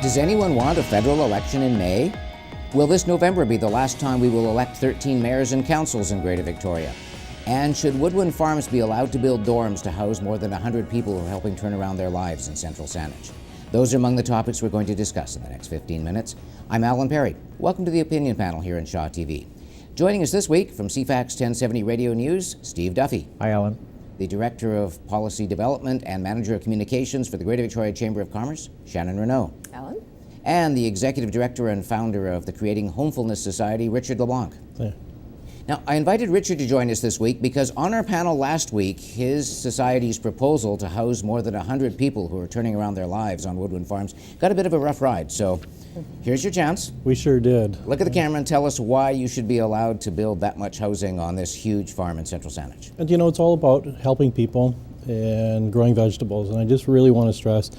Does anyone want a federal election in May? Will this November be the last time we will elect 13 mayors and councils in Greater Victoria? And should Woodwynn Farms be allowed to build dorms to house more than 100 people who are helping turn around their lives in central Saanich? Those are among the topics we're going to discuss in the next 15 minutes. I'm Alan Perry. Welcome to the Opinion Panel here in Shaw TV. Joining us this week from CFAX 1070 Radio News, Steve Duffy. Hi, Alan. The Director of Policy Development and Manager of Communications for the Greater Victoria Chamber of Commerce, Shannon Renaud. Alan. And the Executive Director and Founder of the Creating Homefulness Society, Richard Leblanc. Yeah. Now, I invited Richard to join us this week because on our panel last week, his society's proposal to house more than 100 people who are turning around their lives on Woodwynn Farms got a bit of a rough ride. So here's your chance. We sure did. Look at the camera and tell us why you should be allowed to build that much housing on this huge farm in central Saanich. And you know, it's all about helping people and growing vegetables. And I just really want to stress,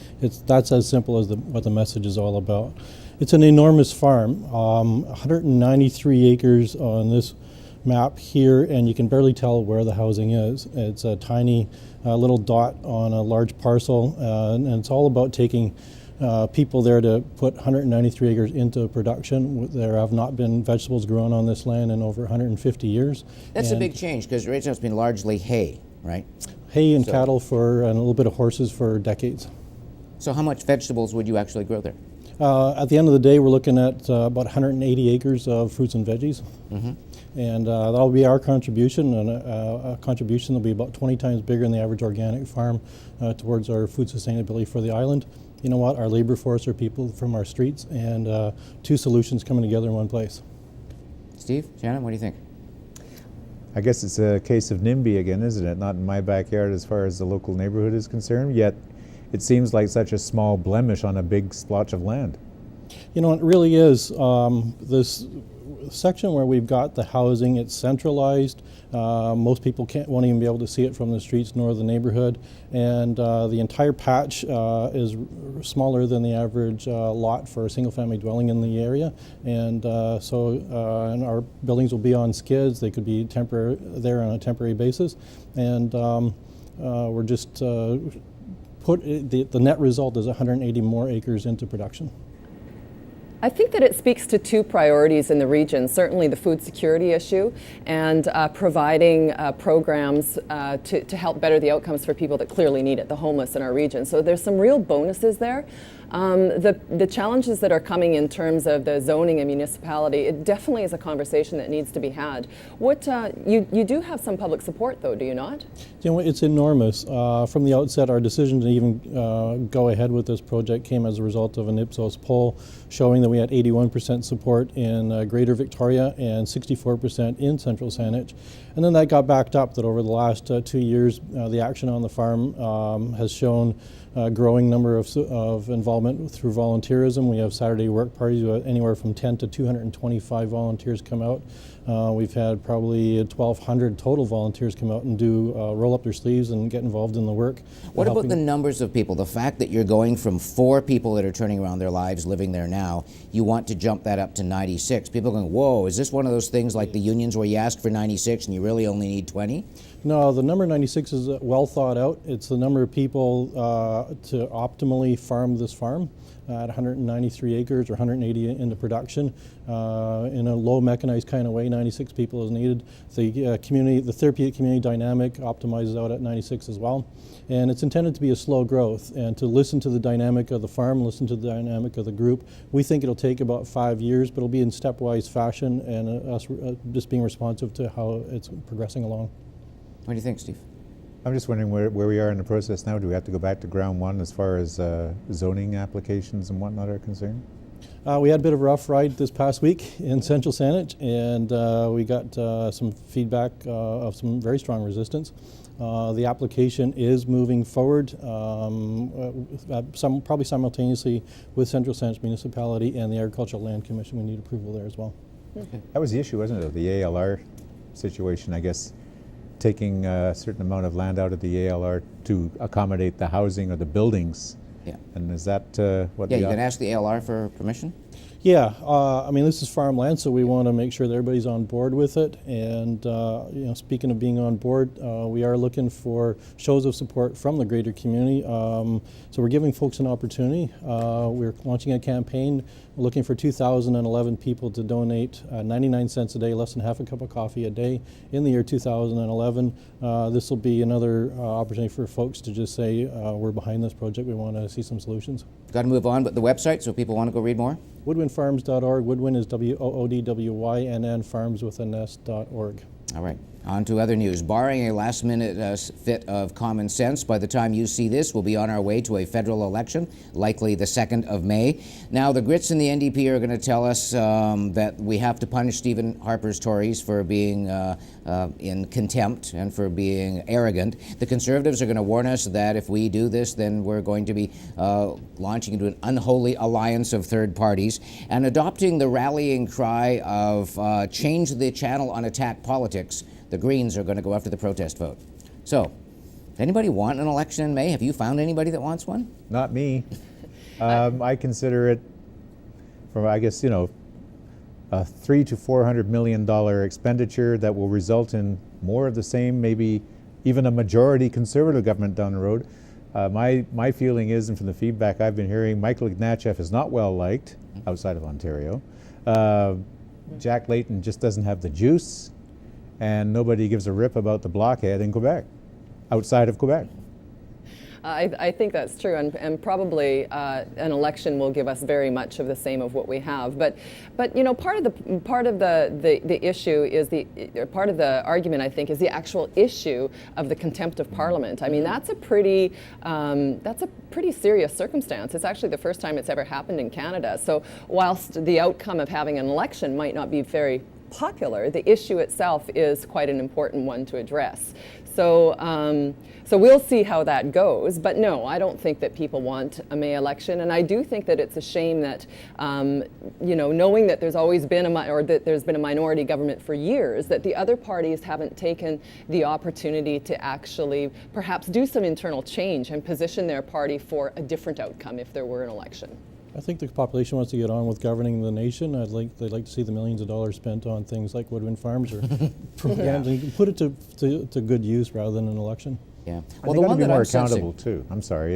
that's as simple as what the message is all about. It's an enormous farm, 193 acres on this map here, and you can barely tell where the housing is. It's a tiny little dot on a large parcel, and it's all about taking people there to put 193 acres into production. There have not been vegetables grown on this land in over 150 years. That's a big change because right now it's been largely hay, right? Hay and cattle and a little bit of horses for decades. So how much vegetables would you actually grow there? At the end of the day, we're looking at about 180 acres of fruits and veggies. Mm-hmm. And that'll be our contribution, and a contribution will be about 20 times bigger than the average organic farm towards our food sustainability for the island. You know what? Our labor force are people from our streets, and two solutions coming together in one place. Steve, Shannon, what do you think? I guess it's a case of NIMBY again, isn't it? Not in my backyard as far as the local neighborhood is concerned, yet it seems like such a small blemish on a big splotch of land. You know, it really is. This section where we've got the housing, it's centralized. Most people won't even be able to see it from the streets nor the neighborhood. And the entire patch is smaller than the average lot for a single family dwelling in the area. And and our buildings will be on skids. They could be there on a temporary basis. And we're just the net result is 180 more acres into production. I think that it speaks to two priorities in the region, certainly the food security issue and providing programs to help better the outcomes for people that clearly need it, the homeless in our region. So there's some real bonuses there. The challenges that are coming in terms of the zoning and municipality, it definitely is a conversation that needs to be had. You do have some public support though, do you not? You know, it's enormous. From the outset, our decision to even go ahead with this project came as a result of an Ipsos poll showing that we had 81% support in Greater Victoria and 64% in Central Saanich. And then that got backed up that over the last 2 years, the action on the farm has shown a growing number of involvement through volunteerism. We have Saturday work parties, anywhere from 10 to 225 volunteers come out. We've had probably 1,200 total volunteers come out and roll up their sleeves and get involved in the work. What about the numbers of people? The fact that you're going from 4 people that are turning around their lives living there now, you want to jump that up to 96. People are going, whoa, is this one of those things like the unions where you ask for 96 and you really only need 20? No, the number 96 is well thought out. It's the number of people to optimally farm this farm at 193 acres or 180 into production. In a low mechanized kind of way, 96 people is needed. The therapeutic community dynamic optimizes out at 96 as well. And it's intended to be a slow growth and to listen to the dynamic of the farm, listen to the dynamic of the group. We think it'll take about 5 years, but it'll be in stepwise fashion and us just being responsive to how it's progressing along. What do you think, Steve? I'm just wondering where we are in the process now. Do we have to go back to ground one as far as zoning applications and whatnot are concerned? We had a bit of a rough ride this past week in Central Saanich, and we got some feedback of some very strong resistance. The application is moving forward, probably simultaneously with Central Saanich Municipality and the Agricultural Land Commission. We need approval there as well. Okay. That was the issue, wasn't it, of the ALR situation, I guess, taking a certain amount of land out of the ALR to accommodate the housing or the buildings. Yeah. And is that what? Yeah, you can ask the ALR for permission? Yeah, I mean, this is farmland, so we want to make sure that everybody's on board with it. And speaking of being on board, we are looking for shows of support from the greater community. So we're giving folks an opportunity. We're launching a campaign. We're looking for 2,011 people to donate 99 cents a day, less than half a cup of coffee a day in the year 2011. This will be another opportunity for folks to just say, we're behind this project. We want to see some solutions. Got to move on, but the website, so people want to go read more? WoodwynnFarms.org. Woodwynn is WOODWYNN, farms with a nest.org. All right. On to other news. Barring a last-minute fit of common sense, by the time you see this, we'll be on our way to a federal election, likely the 2nd of May. Now, the Grits and the NDP are going to tell us that we have to punish Stephen Harper's Tories for being in contempt and for being arrogant. The Conservatives are going to warn us that if we do this, then we're going to be launching into an unholy alliance of third parties and adopting the rallying cry of change the channel on attack politics. The Greens are going to go after the protest vote. So, anybody want an election in May? Have you found anybody that wants one? Not me. I consider it, from I guess, a $300 to $400 million expenditure that will result in more of the same, maybe even a majority Conservative government down the road. My feeling is, and from the feedback I've been hearing, Michael Ignatieff is not well liked outside of Ontario. Jack Layton just doesn't have the juice. And nobody gives a rip about the blockhead in Quebec, outside of Quebec. I think that's true, and probably an election will give us very much of the same of what we have. But part of the issue is part of the argument, I think, is the actual issue of the contempt of Parliament. I mean, that's a pretty serious circumstance. It's actually the first time it's ever happened in Canada. So whilst the outcome of having an election might not be very popular, the issue itself is quite an important one to address. So we'll see how that goes. But no, I don't think that people want a May election, and I do think that it's a shame that, knowing that there's always been that there's been a minority government for years, that the other parties haven't taken the opportunity to actually perhaps do some internal change and position their party for a different outcome if there were an election. I think the population wants to get on with governing the nation. They'd like to see the millions of dollars spent on things like Woodwynn Farms or programs and put it to good use rather than an election. Yeah. Well, the one that be more accountable too. I'm sorry.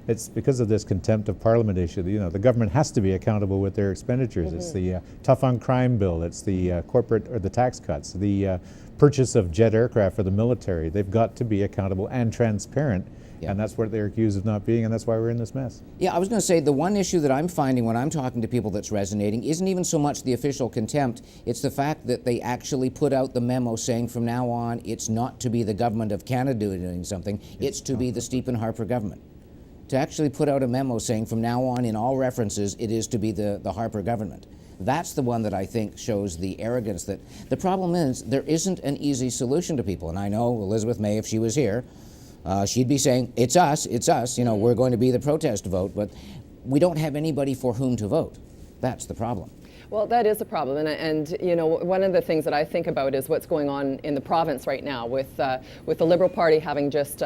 It's because of this contempt of Parliament issue. The government has to be accountable with their expenditures. Mm-hmm. It's the tough on crime bill. It's the corporate or the tax cuts. The purchase of jet aircraft for the military. They've got to be accountable and transparent. Yeah. And that's what they're accused of not being, and that's why we're in this mess. Yeah, I was going to say the one issue that I'm finding when I'm talking to people that's resonating isn't even so much the official contempt, it's the fact that they actually put out the memo saying from now on it's not to be the government of Canada doing something, it's to be the Stephen Harper government. To actually put out a memo saying from now on in all references it is to be the Harper government. That's the one that I think shows the arrogance that the problem is there isn't an easy solution to people. And I know Elizabeth May, if she was here, she'd be saying, it's us, we're going to be the protest vote, but we don't have anybody for whom to vote. That's the problem. Well, that is a problem, and one of the things that I think about is what's going on in the province right now with the Liberal Party having just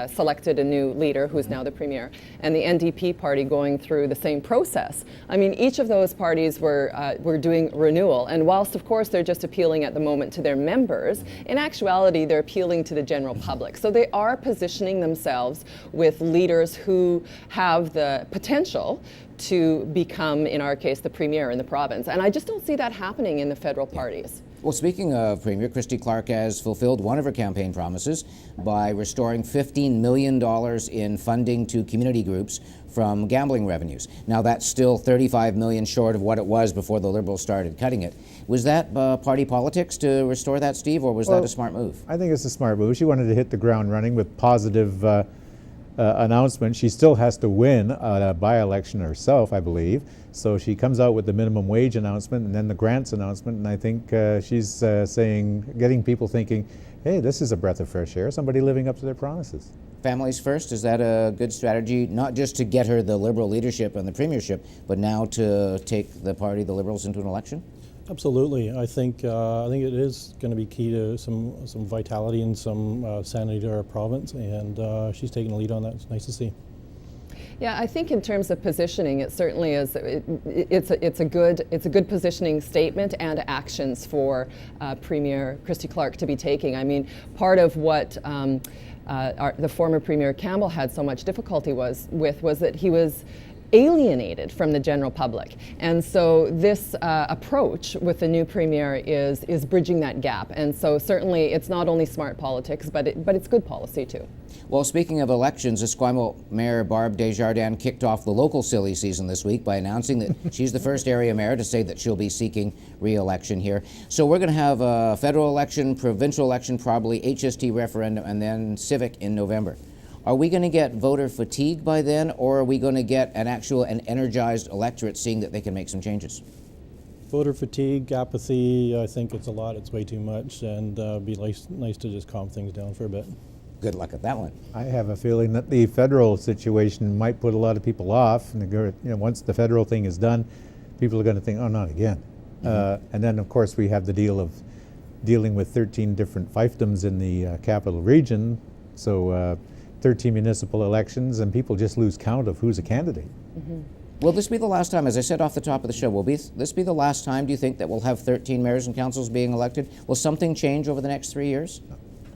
selected a new leader who's now the Premier, and the NDP party going through the same process. I mean, each of those parties were doing renewal, and whilst of course they're just appealing at the moment to their members, in actuality they're appealing to the general public. So they are positioning themselves with leaders who have the potential to become, in our case, the Premier in the province. And I just don't see that happening in the federal parties. Well, speaking of Premier, Christy Clark has fulfilled one of her campaign promises by restoring $15 million in funding to community groups from gambling revenues. Now, that's still $35 million short of what it was before the Liberals started cutting it. Was that party politics to restore that, Steve, or was that a smart move? I think it's a smart move. She wanted to hit the ground running with positive announcement. She still has to win a by-election herself, I believe. So she comes out with the minimum wage announcement and then the grants announcement, and I think she's getting people thinking, hey, this is a breath of fresh air, somebody living up to their promises. Families first, is that a good strategy, not just to get her the Liberal leadership and the premiership, but now to take the party, the Liberals, into an election? Absolutely. I think it is going to be key to some vitality and some sanity to our province, and she's taking the lead on that. It's nice to see. Yeah, I think in terms of positioning, it certainly is. It's a good positioning statement and actions for Premier Christy Clark to be taking. I mean, part of what the former Premier Campbell had so much difficulty was that he was alienated from the general public, and so this approach with the new premier is bridging that gap. And so certainly it's not only smart politics, but it's good policy too. Well, speaking of elections, Esquimalt Mayor Barb Desjardins kicked off the local silly season this week by announcing that she's the first area mayor to say that she'll be seeking re-election here. So we're going to have a federal election, provincial election, probably HST referendum, and then civic in November. Are we going to get voter fatigue by then, or are we going to get an energized electorate seeing that they can make some changes? Voter fatigue, apathy, I think it's a lot, it's way too much, and be nice to just calm things down for a bit. Good luck at that one. I have a feeling that the federal situation might put a lot of people off. And once the federal thing is done, people are going to think, oh, not again. And then, of course, we have the deal of dealing with 13 different fiefdoms in the capital region. So 13 municipal elections, and people just lose count of who's a candidate. Will this be the last time, as I said off the top of the show, will this be the last time, do you think, that we'll have 13 mayors and councils being elected? Will something change over the next 3 years?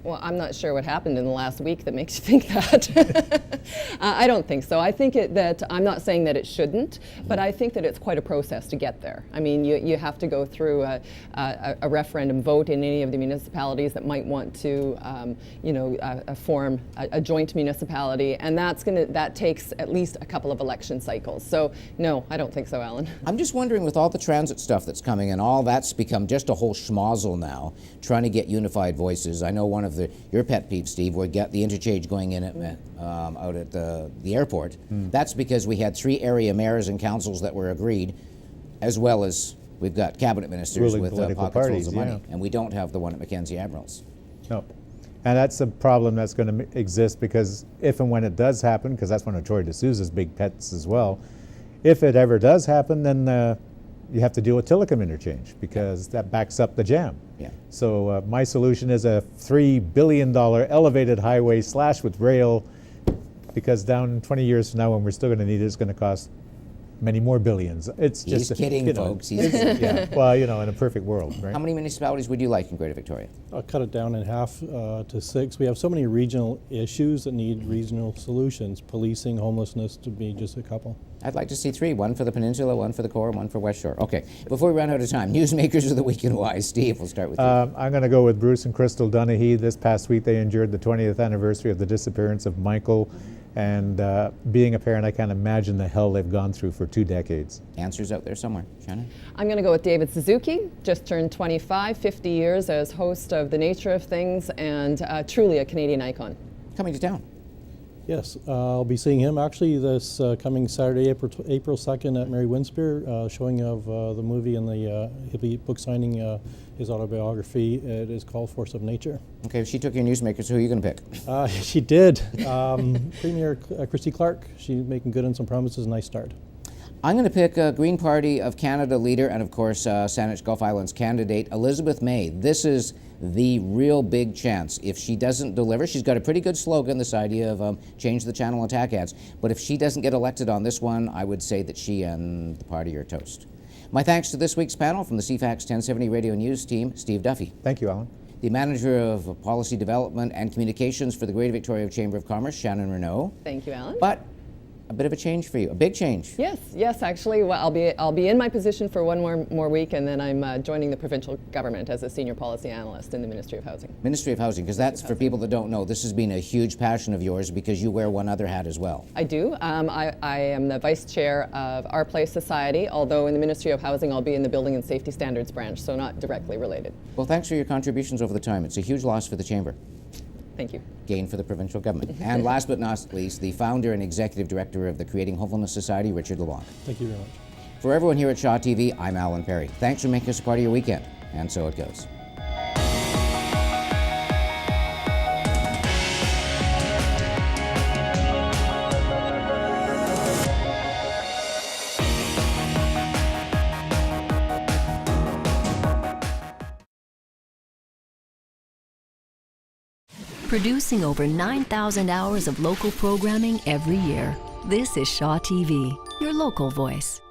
Well, I'm not sure what happened in the last week that makes you think that. I don't think so. I think that I'm not saying that it shouldn't, but I think that it's quite a process to get there. I mean, you have to go through a referendum vote in any of the municipalities that might want to, form a joint municipality, and that takes at least a couple of election cycles. So no, I don't think so, Alan. I'm just wondering, with all the transit stuff that's coming in, all that's become just a whole schmozzle now, trying to get unified voices. I know one of your pet peeves, Steve, we get the interchange going in out at the airport. That's because we had 3 area mayors and councils that were agreed, as well as we've got cabinet ministers Ruling with political pocketfuls of money, parties, and we don't have the one at Mackenzie Admirals. No. And that's a problem that's going to exist, because if and when it does happen, because that's one of Troy D'Souza's big pets as well, if it ever does happen, then you have to deal with Tillicum interchange, because that backs up the jam. Yeah. So my solution is a $3 billion elevated highway slashed with rail, because down 20 years from now, when we're still going to need it, it's going to cost many more billions. It's He's just kidding, folks. He's yeah. Well, in a perfect world, right? How many municipalities would you like in Greater Victoria? I'll cut it down in half to 6. We have so many regional issues that need regional solutions. Policing, homelessness, to be just a couple. I'd like to see 3, one for the Peninsula, one for the Core, one for West Shore. Okay, before we run out of time, newsmakers of the week in Wise. Steve, we'll start with you. I'm going to go with Bruce and Crystal Dunahee. This past week, they endured the 20th anniversary of the disappearance of Michael. And being a parent, I can't imagine the hell they've gone through for 2 decades. Answers out there somewhere. Shannon? I'm going to go with David Suzuki, just turned 25, 50 years as host of The Nature of Things, and truly a Canadian icon. Coming to town. Yes, I'll be seeing him actually this coming Saturday, April 2nd at Mary Winspear, showing of the movie, and he'll be book signing his autobiography. It is called Force of Nature. Okay, she took your newsmakers. Who are you going to pick? She did. Premier Christy Clark, she's making good on some promises. Nice start. I'm going to pick Green Party of Canada leader and, of course, Saanich Gulf Islands candidate Elizabeth May. This is the real big chance. If she doesn't deliver, she's got a pretty good slogan, this idea of change the channel attack ads. But if she doesn't get elected on this one, I would say that she and the party are toast. My thanks to this week's panel from the CFAX 1070 Radio News team, Steve Duffy. Thank you, Alan. The Manager of Policy Development and Communications for the Greater Victoria Chamber of Commerce, Shannon Renaud. Thank you, Alan. But a bit of a change for you, a big change. Yes, actually, well, I'll be in my position for one more week, and then I'm joining the provincial government as a senior policy analyst in the Ministry of Housing. Ministry of Housing, because that's, for people that don't know, this has been a huge passion of yours because you wear one other hat as well. I do. I am the vice chair of Our Place Society, although in the Ministry of Housing I'll be in the Building and Safety Standards branch, so not directly related. Well, thanks for your contributions over the time. It's a huge loss for the Chamber. Thank you. Gain for the provincial government. And last but not least, the founder and executive director of the Creating Hopefulness Society, Richard Leblanc. Thank you very much. For everyone here at Shaw TV, I'm Alan Perry. Thanks for making us a part of your weekend. And so it goes. Producing over 9,000 hours of local programming every year. This is Shaw TV, your local voice.